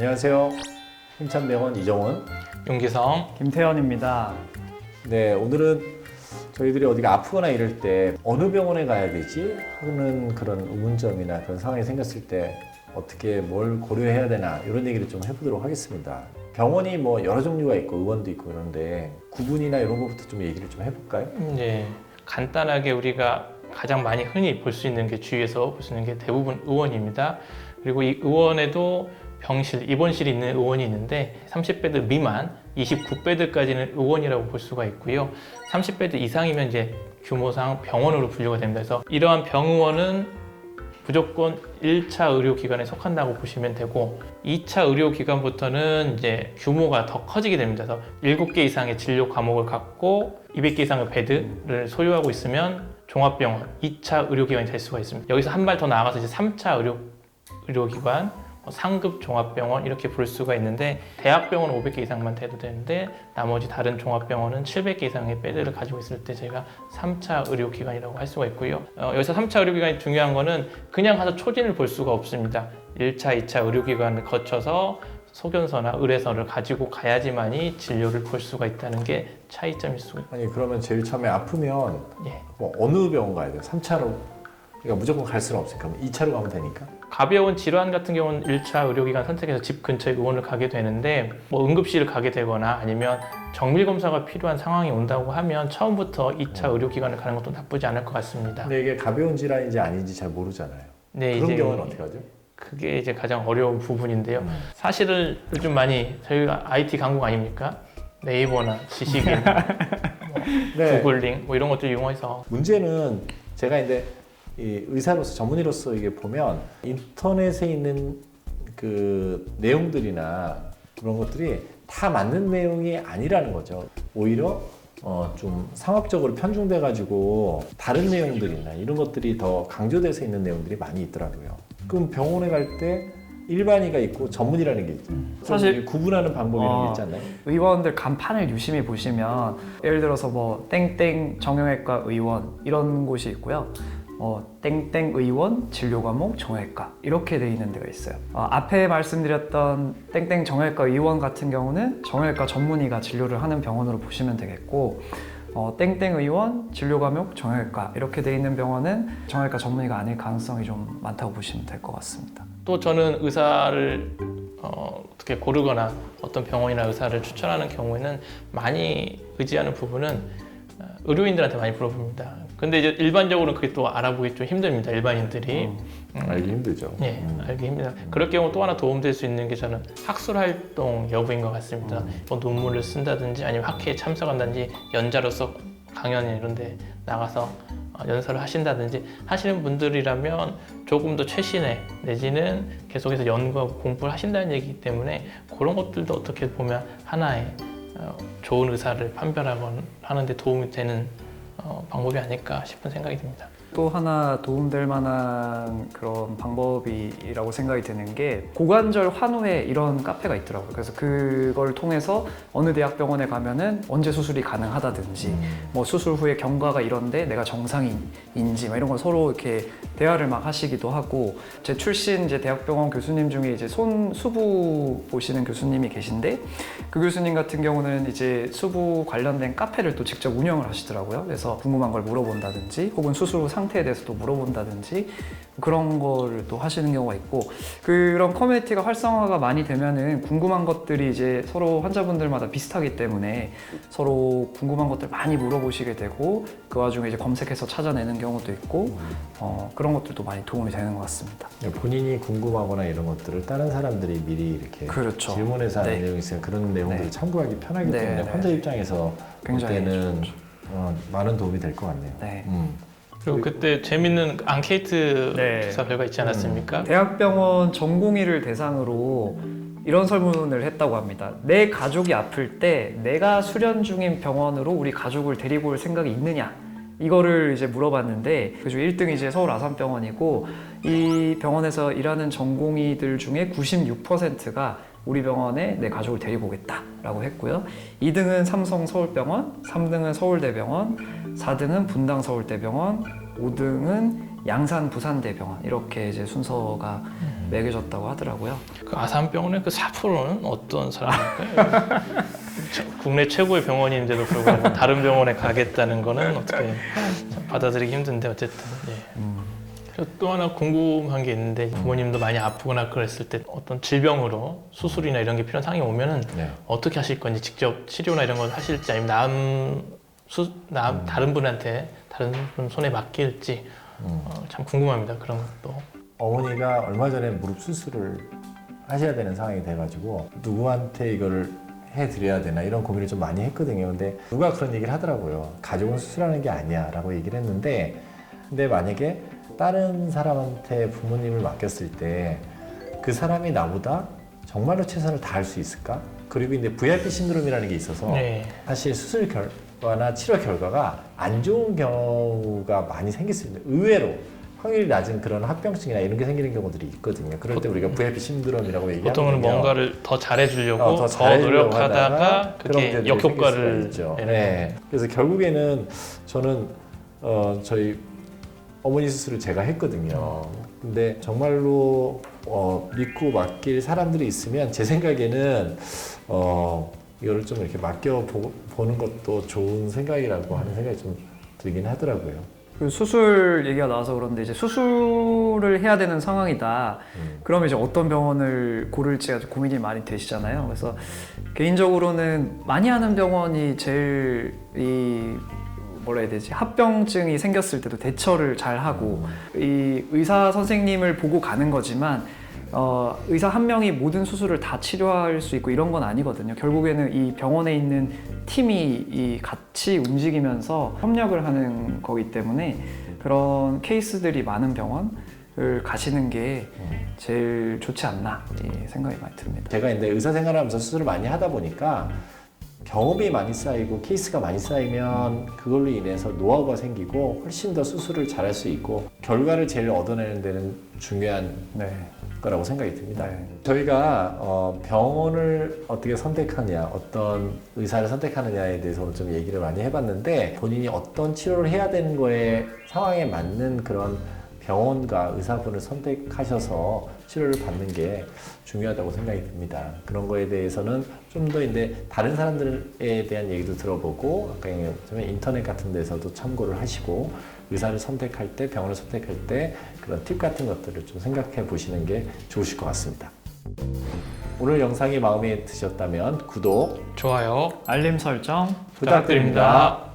안녕하세요. 힘찬병원 이정원, 윤기성. 김태현입니다. 네, 오늘은 저희들이 어디가 아프거나 이럴 때 어느 병원에 가야 되지? 하는 그런 의문점이나 그런 상황이 생겼을 때 어떻게 뭘 고려해야 되나 이런 얘기를 좀 해보도록 하겠습니다. 병원이 뭐 여러 종류가 있고 의원도 있고 그런데 구분이나 이런 것부터 좀 얘기를 좀 해볼까요? 네, 간단하게 우리가 가장 많이 흔히 볼 수 있는 게 주위에서 볼 수 있는 게 대부분 의원입니다. 그리고 이 의원에도 병실, 입원실이 있는 의원이 있는데 30베드 미만, 29베드까지는 의원이라고 볼 수가 있고요. 30베드 이상이면 이제 규모상 병원으로 분류가 됩니다. 그래서 이러한 병의원은 무조건 1차 의료기관에 속한다고 보시면 되고 2차 의료기관부터는 이제 규모가 더 커지게 됩니다. 그래서 7개 이상의 진료 과목을 갖고 200개 이상의 베드를 소유하고 있으면 종합병원, 2차 의료기관이 될 수가 있습니다. 여기서 한 발 더 나아가서 이제 3차 의료기관, 상급 종합병원 이렇게 부를 수가 있는데 대학병원은 500개 이상만 돼도 되는데 나머지 다른 종합병원은 700개 이상의 베드를 가지고 있을 때 저희가 3차 의료기관이라고 할 수가 있고요. 여기서 3차 의료기관이 중요한 거는 그냥 가서 초진을 볼 수가 없습니다. 1차, 2차 의료기관을 거쳐서 소견서나 의뢰서를 가지고 가야지만이 진료를 볼 수가 있다는 게 차이점일 수가 있습니다. 아니 그러면 제일 처음에 아프면 뭐 어느 병원 가야 돼요? 3차로? 그러니까 무조건 갈 수는 없으니까 2차로 가면 되니까? 가벼운 질환 같은 경우는 1차 의료기관 선택해서 집 근처에 의원을 가게 되는데 뭐 응급실을 가게 되거나 아니면 정밀검사가 필요한 상황이 온다고 하면 처음부터 2차 의료기관을 가는 것도 나쁘지 않을 것 같습니다. 근데 이게 가벼운 질환인지 아닌지 잘 모르잖아요. 네, 그런 이제 경우는 어떻게 하죠? 그게 이제 가장 어려운 부분인데요. 사실은 요즘 많이 저희가 IT 강국 아닙니까? 네이버나 지식인, 네. 구글링 뭐 이런 것들 이용해서 문제는 제가 이제 이 의사로서 전문의로서 이게 보면 인터넷에 있는 그 내용들이나 그런 것들이 다 맞는 내용이 아니라는 거죠. 오히려 좀 상업적으로 편중돼 가지고 다른 내용들이나 이런 것들이 더 강조돼서 있는 내용들이 많이 있더라고요. 그럼 병원에 갈 때 일반의가 있고 전문의라는 게 있죠. 사실 구분하는 방법 이런 게 있지 않나요? 의원들 간판을 유심히 보시면 예를 들어서 뭐 땡땡 정형외과 의원 이런 곳이 있고요. 땡땡 의원 진료 과목 정형외과 이렇게 돼 있는 데가 있어요. 앞에 말씀드렸던 땡땡 정형외과 의원 같은 경우는 정형외과 전문의가 진료를 하는 병원으로 보시면 되겠고 땡땡 의원 진료 과목 정형외과 이렇게 돼 있는 병원은 정형외과 전문의가 아닐 가능성이 좀 많다고 보시면 될 것 같습니다. 또 저는 의사를 어떻게 고르거나 어떤 병원이나 의사를 추천하는 경우에는 많이 의지하는 부분은 의료인들한테 많이 물어봅니다. 근데 이제 일반적으로는 그게 또 알아보기 좀 힘듭니다. 일반인들이. 알기 힘들죠. 예, 알기 힘들다. 그럴 경우 또 하나 도움될 수 있는 게 저는 학술 활동 여부인 것 같습니다. 뭐 논문을 쓴다든지 아니면 학회에 참석한다든지 연자로서 강연 이런 데 나가서 연설을 하신다든지 하시는 분들이라면 조금 더 최신의 내지는 계속해서 연구하고 공부를 하신다는 얘기이기 때문에 그런 것들도 어떻게 보면 하나의 좋은 의사를 판별하는 데 도움이 되는 방법이 아닐까 싶은 생각이 듭니다. 또 하나 도움될 만한 그런 방법이라고 생각이 드는 게 고관절 환우회 이런 카페가 있더라고요. 그래서 그걸 통해서 어느 대학병원에 가면은 언제 수술이 가능하다든지 뭐 수술 후에 경과가 이런데 내가 정상인지 뭐 이런 걸 서로 이렇게 대화를 막 하시기도 하고 제 출신 이제 대학병원 교수님 중에 이제 손 수부 보시는 교수님이 계신데 그 교수님 같은 경우는 이제 수부 관련된 카페를 또 직접 운영을 하시더라고요. 그래서 궁금한 걸 물어본다든지 혹은 수술 후 상태에 대해서도 물어본다든지 그런 거를 또 하시는 경우가 있고 그런 커뮤니티가 활성화가 많이 되면은 궁금한 것들이 이제 서로 환자분들마다 비슷하기 때문에 서로 궁금한 것들 많이 물어보시게 되고 그 와중에 이제 검색해서 찾아내는 경우도 있고 그런 것들도 많이 도움이 되는 것 같습니다. 본인이 궁금하거나 이런 것들을 다른 사람들이 미리 이렇게 그렇죠. 질문해서 하는 네. 내용이 있으면 그런 내용들을 네. 참고하기 편하기 네, 때문에 네. 환자 입장에서 볼 굉장히 때는 좋죠. 많은 도움이 될 것 같네요. 네. 그리고 그때 재밌는 앙케이트 네. 조사 결과 있지 않았습니까? 대학병원 전공의를 대상으로 이런 설문을 했다고 합니다. 내 가족이 아플 때 내가 수련 중인 병원으로 우리 가족을 데리고 올 생각이 있느냐? 이거를 이제 물어봤는데 그중 1등이 이제 서울 아산병원이고 이 병원에서 일하는 전공의들 중에 96%가 우리 병원에 내 가족을 데리고 오겠다라고 했고요. 2등은 삼성 서울병원, 3등은 서울대병원, 4등은 분당 서울대병원, 5등은 양산 부산대병원 이렇게 이제 순서가 매겨졌다고 하더라고요. 그 아산병원의 그 4%는 어떤 사람일까요? 국내 최고의 병원인데도 불구하고 다른 병원에 가겠다는 거는 어떻게 참 받아들이기 힘든데 어쨌든 예. 그리고 또 하나 궁금한 게 있는데 부모님도 많이 아프거나 그랬을 때 어떤 질병으로 수술이나 이런 게 필요한 상황이 오면은 네. 어떻게 하실 건지 직접 치료나 이런 걸 하실지 아니면 다른 분한테 다른 분 손에 맡길지 참 궁금합니다. 그런 것도. 어머니가 얼마 전에 무릎 수술을 하셔야 되는 상황이 돼가지고 누구한테 이거를 해드려야 되나 이런 고민을 좀 많이 했거든요. 근데 누가 그런 얘기를 하더라고요. 가족은 수술하는 게 아니야 라고 얘기를 했는데 근데 만약에 다른 사람한테 부모님을 맡겼을 때 그 사람이 나보다 정말로 최선을 다할 수 있을까? 그리고 이제 VIP 신드롬이라는 게 있어서 네. 사실 수술 결과나 치료 결과가 안 좋은 경우가 많이 생길 수 있는데 의외로 확률이 낮은 그런 합병증이나 이런 게 생기는 경우들이 있거든요. 그럴 때 우리가 VIP 신드롬이라고 얘기하거든요. 보통은 뭔가를 더 잘해주려고 더 더 잘해주려고 노력하다가 하다가 그런 그게 문제들이 역효과를 생길 수가 있죠. 네. 그래서 결국에는 저는 저희 어머니 수술을 제가 했거든요. 근데 정말로 믿고 맡길 사람들이 있으면 제 생각에는 이거를 좀 이렇게 맡겨보는 것도 좋은 생각이라고 하는 생각이 좀 들긴 하더라고요. 그 수술 얘기가 나와서 그런데 이제 수술을 해야 되는 상황이다. 그러면 이제 어떤 병원을 고를지가 고민이 많이 되시잖아요. 그래서 개인적으로는 많이 하는 병원이 제일 뭐라 해야 되지? 합병증이 생겼을 때도 대처를 잘 하고 이 의사 선생님을 보고 가는 거지만 의사 한 명이 모든 수술을 다 치료할 수 있고 이런 건 아니거든요. 결국에는 이 병원에 있는 팀이 같이 움직이면서 협력을 하는 거기 때문에 그런 케이스들이 많은 병원을 가시는 게 제일 좋지 않나 이 생각이 많이 듭니다. 제가 이제 의사 생활하면서 수술을 많이 하다 보니까 경험이 많이 쌓이고 케이스가 많이 쌓이면 그걸로 인해서 노하우가 생기고 훨씬 더 수술을 잘할 수 있고 결과를 제일 얻어내는 데는 중요한 거라고 생각이 듭니다. 저희가 병원을 어떻게 선택하냐, 어떤 의사를 선택하느냐에 대해서 오늘 좀 얘기를 많이 해봤는데 본인이 어떤 치료를 해야 되는 거에 상황에 맞는 그런 병원과 의사분을 선택하셔서 치료를 받는 게 중요하다고 생각이 듭니다. 그런 거에 대해서는 좀 더 이제 다른 사람들에 대한 얘기도 들어보고 아까 얘기했지만 인터넷 같은 데서도 참고를 하시고 의사를 선택할 때, 병원을 선택할 때 그런 팁 같은 것들을 좀 생각해 보시는 게 좋으실 것 같습니다. 오늘 영상이 마음에 드셨다면 구독, 좋아요. 알림 설정 부탁드립니다.